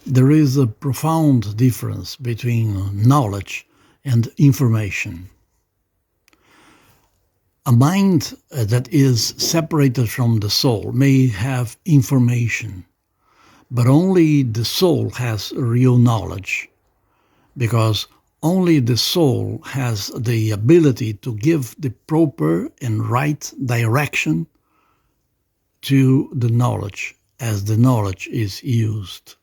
There is a profound difference between knowledge and information. A mind that is separated from the soul may have information, but only the soul has real knowledge, because only the soul has the ability to give the proper and right direction to the knowledge as the knowledge is used.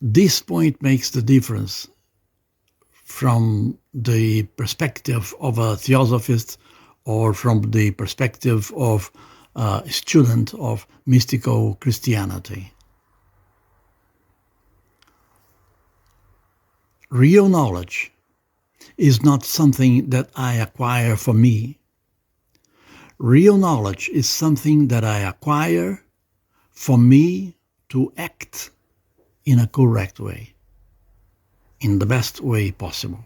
This point makes the difference from the perspective of a theosophist or from the perspective of a student of mystical Christianity. Real knowledge is not something that I acquire for me. Real knowledge is something that I acquire for me to act in a correct way, in the best way possible.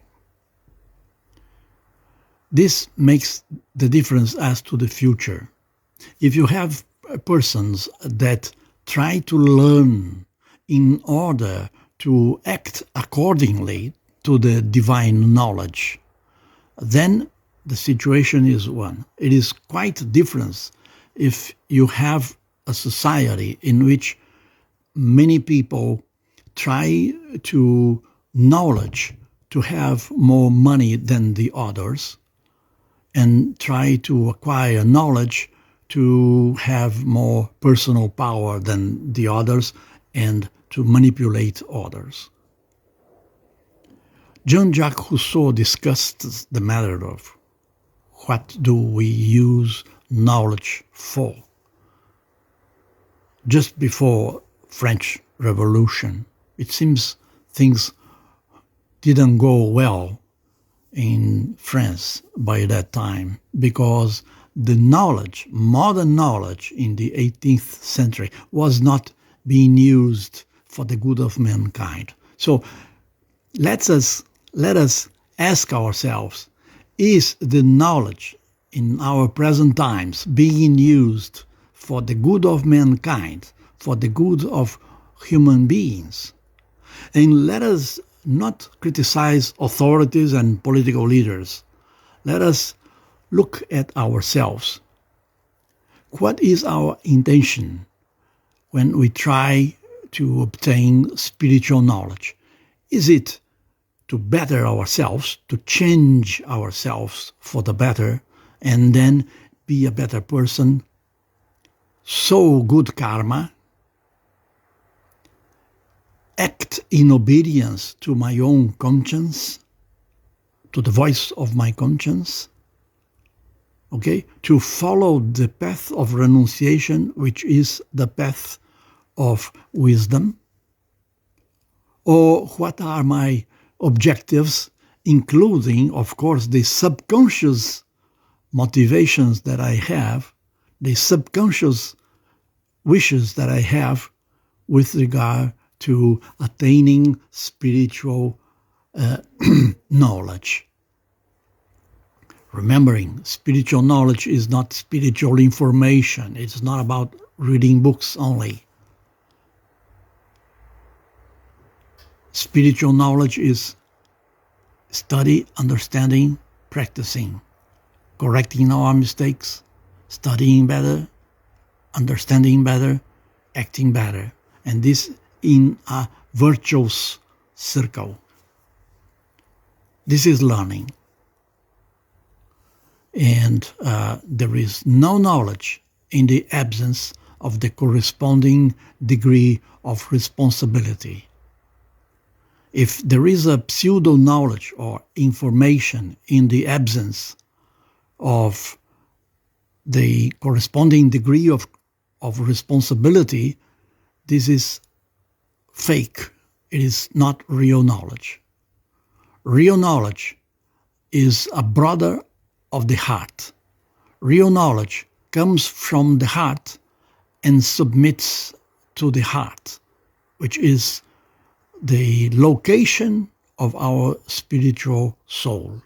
This makes the difference as to the future. If you have persons that try to learn in order to act accordingly to the divine knowledge, then the situation is one. It is quite different if you have a society in which many people try to knowledge to have more money than the others and try to acquire knowledge to have more personal power than the others and to manipulate others. Jean-Jacques Rousseau discussed the matter of what do we use knowledge for. Just before French Revolution, it seems things didn't go well in France by that time because the knowledge, modern knowledge in the 18th century was not being used for the good of mankind. So let us ask ourselves, is the knowledge in our present times being used for the good of mankind, for the good of human beings? And let us not criticize authorities and political leaders. Let us look at ourselves. What is our intention when we try to obtain spiritual knowledge? Is it to better ourselves, to change ourselves for the better, and then be a better person? Sow good karma, act in obedience to my own conscience, to the voice of my conscience, okay? To follow the path of renunciation, which is the path of wisdom? Or what are my objectives, including, of course, the subconscious motivations that I have, the subconscious wishes that I have with regard to attaining spiritual knowledge. Remembering, spiritual knowledge is not spiritual information. It's not about reading books only. Spiritual knowledge is study, understanding, practicing, correcting our mistakes, studying better, understanding better, acting better. And this in a virtuous circle. This is learning. And there is no knowledge in the absence of the corresponding degree of responsibility. If there is a pseudo-knowledge or information in the absence of the corresponding degree of responsibility, this is fake. It is not real knowledge. Real knowledge is a brother of the heart. Real knowledge comes from the heart and submits to the heart, which is the location of our spiritual soul.